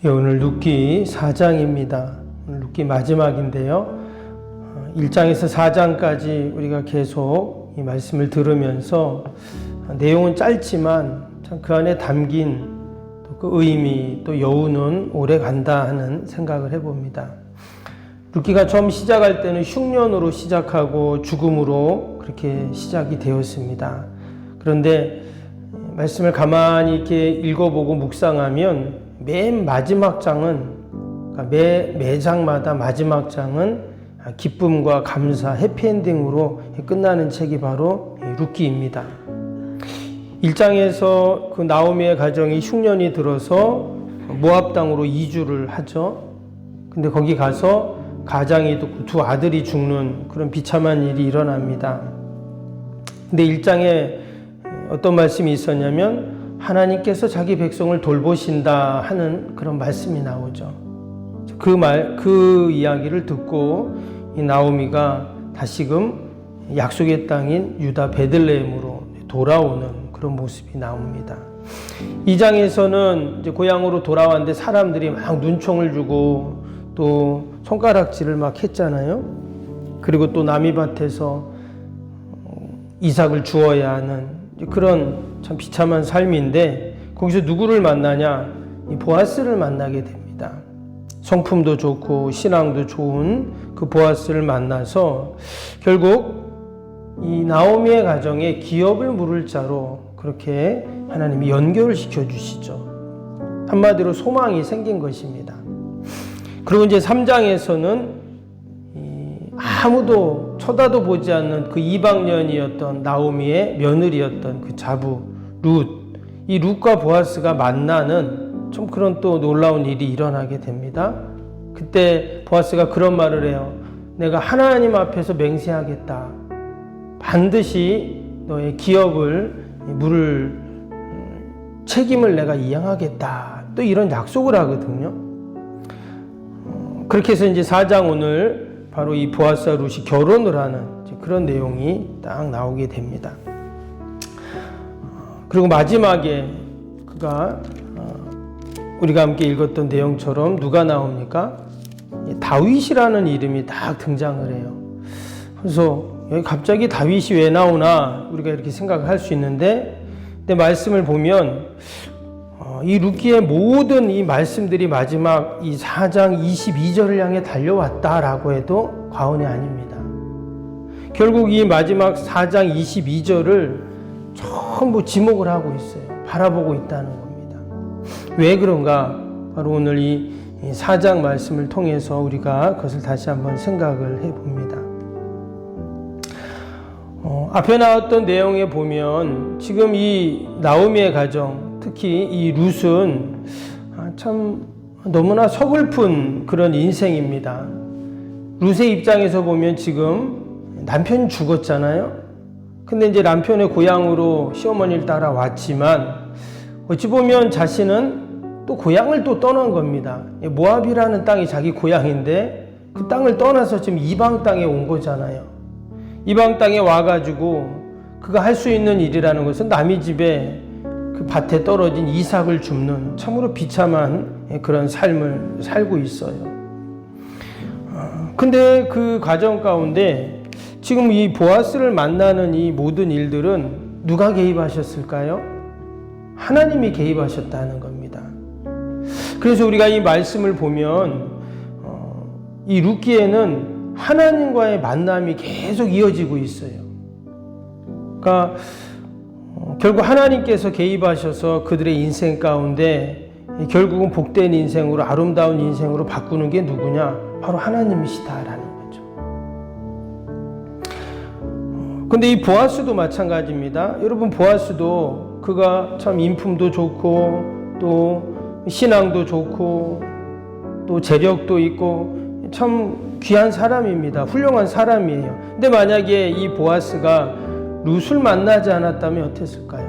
오늘 룻기 4장입니다. 오늘 룻기 마지막인데요. 1장에서 4장까지 우리가 계속 이 말씀을 들으면서 내용은 짧지만 참 그 안에 담긴 그 의미 또 여우는 오래 간다 하는 생각을 해봅니다. 룻기가 처음 시작할 때는 흉년으로 시작하고 죽음으로 그렇게 시작이 되었습니다. 그런데 말씀을 가만히 이렇게 읽어보고 묵상하면 맨 마지막 장은, 매 장마다 마지막 장은 기쁨과 감사, 해피엔딩으로 끝나는 책이 바로 룻기입니다. 1장에서 그 나오미의 가정이 흉년이 들어서 모압 땅으로 이주를 하죠. 근데 거기 가서 가장이 듣고 두 아들이 죽는 그런 비참한 일이 일어납니다. 근데 1장에 어떤 말씀이 있었냐면 하나님께서 자기 백성을 돌보신다 하는 그런 말씀이 나오죠. 그 이야기를 듣고 이 나오미가 다시금 약속의 땅인 유다 베들레헴으로 돌아오는 그런 모습이 나옵니다. 2장에서는 이제 고향으로 돌아왔는데 사람들이 막 눈총을 주고 또 손가락질을 막 했잖아요. 그리고 또 나미밭에서 이삭을 주어야 하는 그런 참 비참한 삶인데 거기서 누구를 만나냐? 이 보아스를 만나게 됩니다. 성품도 좋고 신앙도 좋은 그 보아스를 만나서 결국 이 나오미의 가정에 기업을 물을 자로 그렇게 하나님이 연결을 시켜주시죠. 한마디로 소망이 생긴 것입니다. 그리고 이제 3장에서는 아무도 쳐다도 보지 않는 그 이방년이었던 나오미의 며느리였던 그 자부 룻, 이 룻과 보아스가 만나는 좀 그런 또 놀라운 일이 일어나게 됩니다. 그때 보아스가 그런 말을 해요. 내가 하나님 앞에서 맹세하겠다. 반드시 너의 기업을 물을 책임을 내가 이행하겠다. 또 이런 약속을 하거든요. 그렇게 해서 이제 4장 오늘 바로 이 보아스와 룻이 결혼을 하는 그런 내용이 딱 나오게 됩니다. 그리고 마지막에 그가 우리가 함께 읽었던 내용처럼 누가 나옵니까? 다윗이라는 이름이 딱 등장을 해요. 그래서 여기 갑자기 다윗이 왜 나오나 우리가 이렇게 생각을 할 수 있는데, 근데 말씀을 보면 이 룻기의 모든 이 말씀들이 마지막 이 4장 22절을 향해 달려왔다라고 해도 과언이 아닙니다. 결국 이 마지막 4장 22절을 전부 지목을 하고 있어요. 바라보고 있다는 겁니다. 왜 그런가? 바로 오늘 이 4장 말씀을 통해서 우리가 그것을 다시 한번 생각을 해봅니다. 앞에 나왔던 내용에 보면 지금 이 나오미의 가정, 특히 이 룻은 참 너무나 서글픈 그런 인생입니다. 룻의 입장에서 보면 지금 남편이 죽었잖아요. 근데 이제 남편의 고향으로 시어머니를 따라 왔지만 어찌 보면 자신은 또 고향을 또 떠난 겁니다. 모압이라는 땅이 자기 고향인데 그 땅을 떠나서 지금 이방 땅에 온 거잖아요. 이방 땅에 와가지고 그가 할 수 있는 일이라는 것은 남의 집에 그 밭에 떨어진 이삭을 줍는 참으로 비참한 그런 삶을 살고 있어요. 근데 그 과정 가운데 지금 이 보아스를 만나는 이 모든 일들은 누가 개입하셨을까요? 하나님이 개입하셨다는 겁니다. 그래서 우리가 이 말씀을 보면 이 룻기에는 하나님과의 만남이 계속 이어지고 있어요. 그러니까 결국 하나님께서 개입하셔서 그들의 인생 가운데 결국은 복된 인생으로, 아름다운 인생으로 바꾸는 게 누구냐? 바로 하나님이시다라는 거죠. 근데 이 보아스도 마찬가지입니다. 여러분, 보아스도 그가 참 인품도 좋고 또 신앙도 좋고 또 재력도 있고 참 귀한 사람입니다. 훌륭한 사람이에요. 근데 만약에 이 보아스가 룻을 만나지 않았다면 어땠을까요?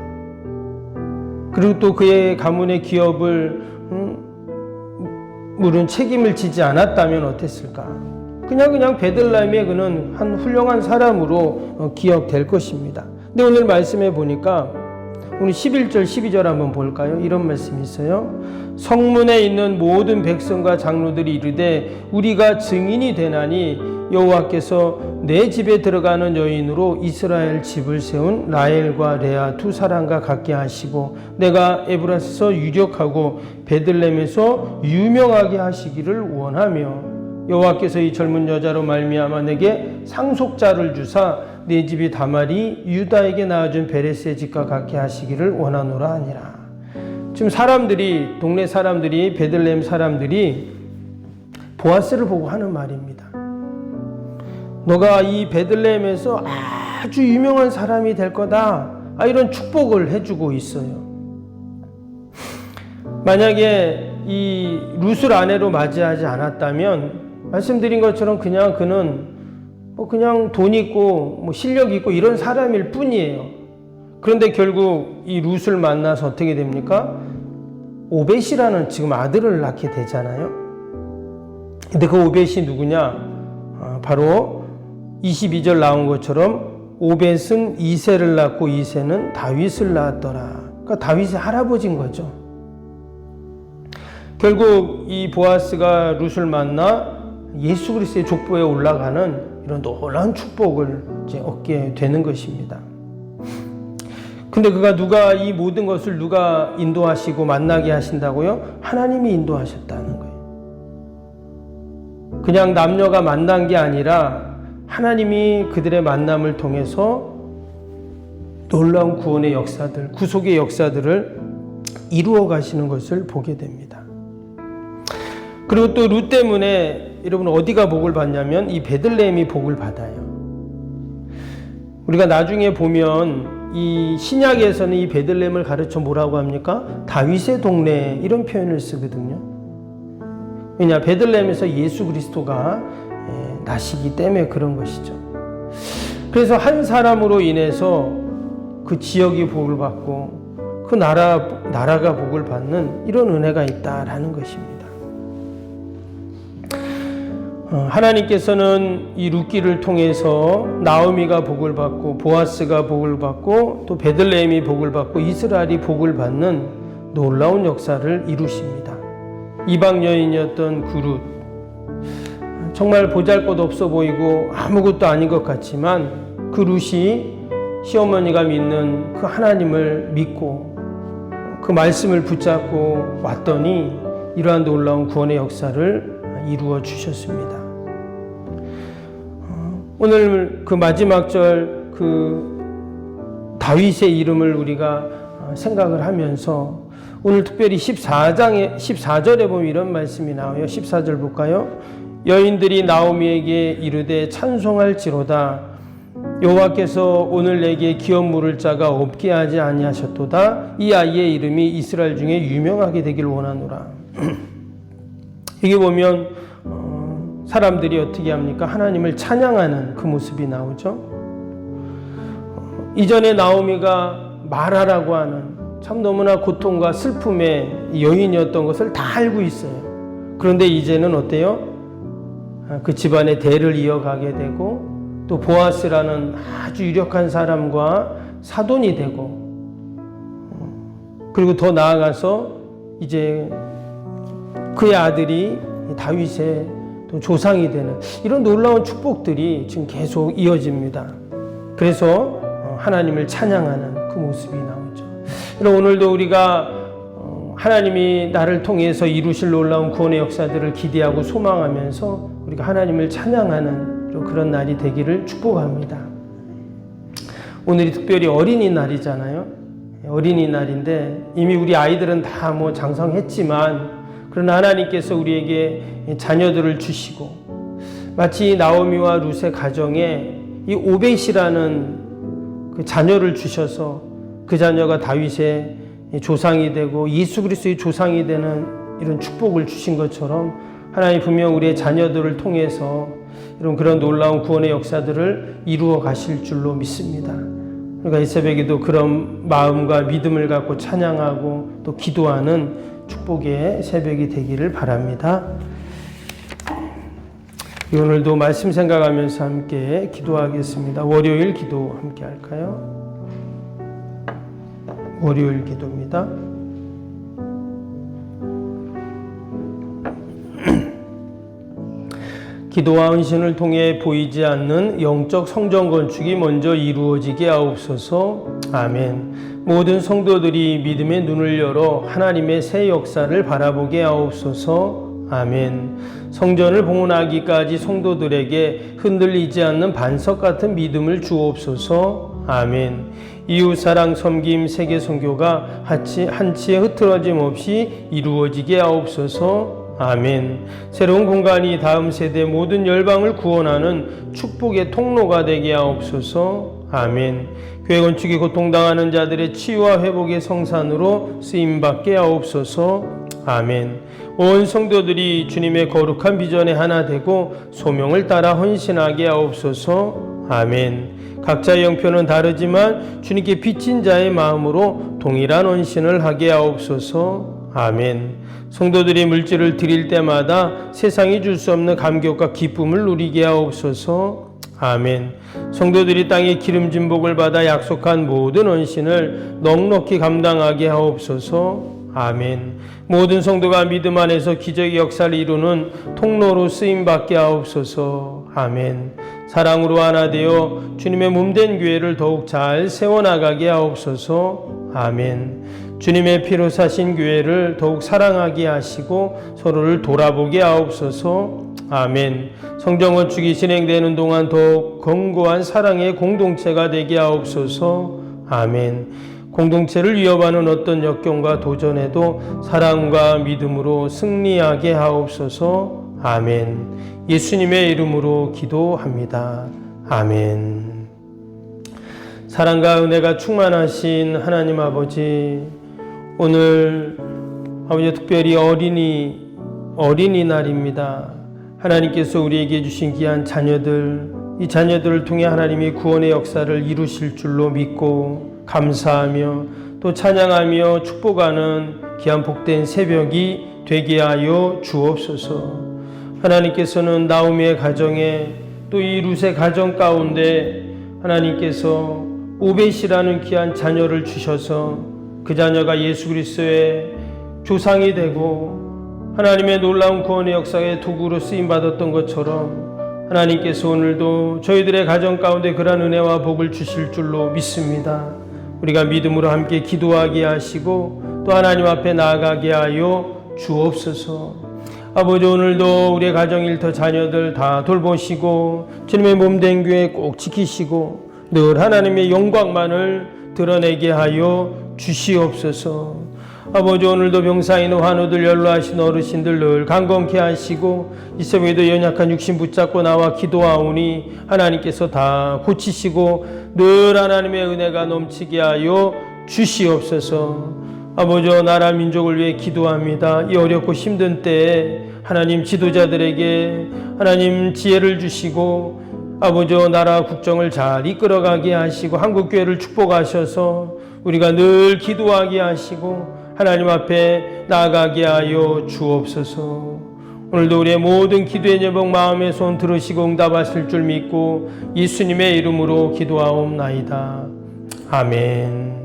그리고 또 그의 가문의 기업을 물은 책임을 지지 않았다면 어땠을까? 그냥 베들레헴에 그는 한 훌륭한 사람으로 기억될 것입니다. 근데 오늘 말씀해 보니까 오늘 11절 12절 한번 볼까요? 이런 말씀이 있어요. 성문에 있는 모든 백성과 장로들이 이르되 우리가 증인이 되나니 여호와께서 내 집에 들어가는 여인으로 이스라엘 집을 세운 라헬과 레아 두 사람과 같게 하시고 내가 에브라스에서 유력하고 베들레헴에서 유명하게 하시기를 원하며 여호와께서 이 젊은 여자로 말미암아 내게 상속자를 주사 내 집이 다말이 유다에게 낳아준 베레스의 집과 같게 하시기를 원하노라 하니라. 지금 사람들이, 동네 사람들이, 베들레헴 사람들이 보아스를 보고 하는 말입니다. 너가 이 베들레헴에서 아주 유명한 사람이 될 거다. 이런 축복을 해주고 있어요. 만약에 이 룻을 아내로 맞이하지 않았다면 말씀드린 것처럼 그냥 그는 그냥 돈 있고 실력 있고 이런 사람일 뿐이에요. 그런데 결국 이 룻을 만나서 어떻게 됩니까? 오벳이라는 지금 아들을 낳게 되잖아요. 근데 그 오벳이 누구냐? 바로 22절 나온 것처럼 오벳은 이새를 낳고 이새는 다윗을 낳았더라. 그러니까 다윗의 할아버지인 거죠. 결국 이 보아스가 룻을 만나 예수 그리스도의 족보에 올라가는 이런 놀라운 축복을 이제 얻게 되는 것입니다. 근데 누가 이 모든 것을 누가 인도하시고 만나게 하신다고요? 하나님이 인도하셨다는 거예요. 그냥 남녀가 만난 게 아니라 하나님이 그들의 만남을 통해서 놀라운 구원의 역사들, 구속의 역사들을 이루어 가시는 것을 보게 됩니다. 그리고 또 룻 때문에 여러분 어디가 복을 받냐면 이 베들레헴이 복을 받아요. 우리가 나중에 보면 이 신약에서는 이 베들레헴을 가르쳐 뭐라고 합니까? 다윗의 동네 이런 표현을 쓰거든요. 왜냐? 베들레헴에서 예수 그리스도가 나시기 때문에 그런 것이죠. 그래서 한 사람으로 인해서 그 지역이 복을 받고 그 나라가 복을 받는 이런 은혜가 있다라는 것입니다. 하나님께서는 이 룻기를 통해서 나오미가 복을 받고 보아스가 복을 받고 또 베들레헴이 복을 받고 이스라엘이 복을 받는 놀라운 역사를 이루십니다. 이방 여인이었던 그 룻, 정말 보잘것없어 보이고 아무것도 아닌 것 같지만 그 룻이 시어머니가 믿는 그 하나님을 믿고 그 말씀을 붙잡고 왔더니 이러한 놀라운 구원의 역사를 이루어 주셨습니다. 오늘 그 마지막 절 다윗의 이름을 우리가 생각을 하면서 오늘 특별히 14절에 보면 이런 말씀이 나와요. 14절 볼까요? 여인들이 나오미에게 이르되 찬송할지로다. 여호와께서 오늘 내게 기업 물을 자가 없게 하지 아니하셨도다. 이 아이의 이름이 이스라엘 중에 유명하게 되길 원하노라. 여기 보면 사람들이 어떻게 합니까? 하나님을 찬양하는 그 모습이 나오죠. 이전에 나오미가 마라라고 하는 참 너무나 고통과 슬픔의 여인이었던 것을 다 알고 있어요. 그런데 이제는 어때요? 그 집안의 대를 이어가게 되고 또 보아스라는 아주 유력한 사람과 사돈이 되고 그리고 더 나아가서 이제 그의 아들이 다윗의 또 조상이 되는 이런 놀라운 축복들이 지금 계속 이어집니다. 그래서 하나님을 찬양하는 그 모습이 나오죠. 오늘도 우리가 하나님이 나를 통해서 이루실 놀라운 구원의 역사들을 기대하고 소망하면서 우리가 하나님을 찬양하는 그런 날이 되기를 축복합니다. 오늘이 특별히 어린이날이잖아요. 어린이날인데 이미 우리 아이들은 다 장성했지만 그러나 하나님께서 우리에게 자녀들을 주시고 마치 나오미와 룻의 가정에 이 오벳이라는 그 자녀를 주셔서 그 자녀가 다윗의 조상이 되고 예수 그리스도의 조상이 되는 이런 축복을 주신 것처럼 하나님 분명 우리의 자녀들을 통해서 이런 그런 놀라운 구원의 역사들을 이루어 가실 줄로 믿습니다. 그러니까 이 새벽에도 그런 마음과 믿음을 갖고 찬양하고 또 기도하는 축복의 새벽이 되기를 바랍니다. 오늘도 말씀 생각하면서 함께 기도하겠습니다. 월요일 기도 함께 할까요? 월요일 기도입니다. 기도와 헌신을 통해 보이지 않는 영적 성전 건축이 먼저 이루어지게 하옵소서. 아멘. 모든 성도들이 믿음의 눈을 열어 하나님의 새 역사를 바라보게 하옵소서. 아멘. 성전을 봉헌하기까지 성도들에게 흔들리지 않는 반석 같은 믿음을 주옵소서. 아멘. 이웃사랑 섬김 세계 선교가 한치의 흐트러짐 없이 이루어지게 하옵소서. 아멘. 새로운 공간이 다음 세대 모든 열방을 구원하는 축복의 통로가 되게 하옵소서. 아멘. 교회 건축이 고통당하는 자들의 치유와 회복의 성산으로 쓰임받게 하옵소서. 아멘. 온 성도들이 주님의 거룩한 비전에 하나 되고 소명을 따라 헌신하게 하옵소서. 아멘. 각자의 형편은 다르지만 주님께 빚진 자의 마음으로 동일한 헌신을 하게 하옵소서. 아멘. 성도들이 물질을 드릴 때마다 세상이 줄 수 없는 감격과 기쁨을 누리게 하옵소서. 아멘. 성도들이 땅의 기름진 복을 받아 약속한 모든 헌신을 넉넉히 감당하게 하옵소서. 아멘. 모든 성도가 믿음 안에서 기적의 역사를 이루는 통로로 쓰임받게 하옵소서. 아멘. 사랑으로 하나 되어 주님의 몸된 교회를 더욱 잘 세워나가게 하옵소서. 아멘. 주님의 피로 사신 교회를 더욱 사랑하게 하시고 서로를 돌아보게 하옵소서. 아멘. 성전 건축이 진행되는 동안 더욱 견고한 사랑의 공동체가 되게 하옵소서. 아멘. 공동체를 위협하는 어떤 역경과 도전에도 사랑과 믿음으로 승리하게 하옵소서. 아멘. 예수님의 이름으로 기도합니다. 아멘. 사랑과 은혜가 충만하신 하나님 아버지, 오늘 아버지 특별히 어린이날입니다. 하나님께서 우리에게 주신 귀한 자녀들, 이 자녀들을 통해 하나님이 구원의 역사를 이루실 줄로 믿고 감사하며 또 찬양하며 축복하는 귀한 복된 새벽이 되게 하여 주옵소서. 하나님께서는 나오미의 가정에 또 이 룻의 가정 가운데 하나님께서 오벳이라는 귀한 자녀를 주셔서 그 자녀가 예수 그리스도의 조상이 되고 하나님의 놀라운 구원의 역사의 도구로 쓰임받았던 것처럼 하나님께서 오늘도 저희들의 가정 가운데 그러한 은혜와 복을 주실 줄로 믿습니다. 우리가 믿음으로 함께 기도하게 하시고 또 하나님 앞에 나아가게 하여 주옵소서. 아버지, 오늘도 우리의 가정 일터 자녀들 다 돌보시고 주님의 몸된 교회 꼭 지키시고 늘 하나님의 영광만을 드러내게 하여 주시옵소서. 아버지, 오늘도 병상인 환우들 연로하신 어르신들 늘 강건케 하시고 이 새벽에도 연약한 육신 붙잡고 나와 기도하오니 하나님께서 다 고치시고 늘 하나님의 은혜가 넘치게 하여 주시옵소서. 아버지, 나라 민족을 위해 기도합니다. 이 어렵고 힘든 때에 하나님 지도자들에게 하나님 지혜를 주시고 아버지, 나라 국정을 잘 이끌어가게 하시고 한국교회를 축복하셔서 우리가 늘 기도하게 하시고 하나님 앞에 나아가게 하여 주옵소서. 오늘도 우리의 모든 기도의 제목 마음의 손 들으시고 응답하실 줄 믿고 예수님의 이름으로 기도하옵나이다. 아멘.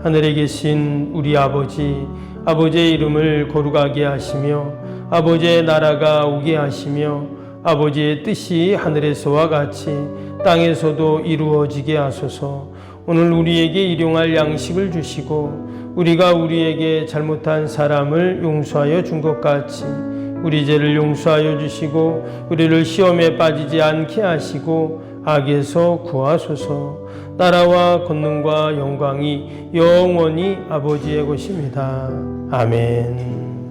하늘에 계신 우리 아버지, 아버지의 이름을 거룩하게 하시며 아버지의 나라가 오게 하시며 아버지의 뜻이 하늘에서와 같이 땅에서도 이루어지게 하소서. 오늘 우리에게 일용할 양식을 주시고 우리가 우리에게 잘못한 사람을 용서하여 준 것 같이 우리 죄를 용서하여 주시고 우리를 시험에 빠지지 않게 하시고 악에서 구하소서. 나라와 권능과 영광이 영원히 아버지의 것입니다. 아멘.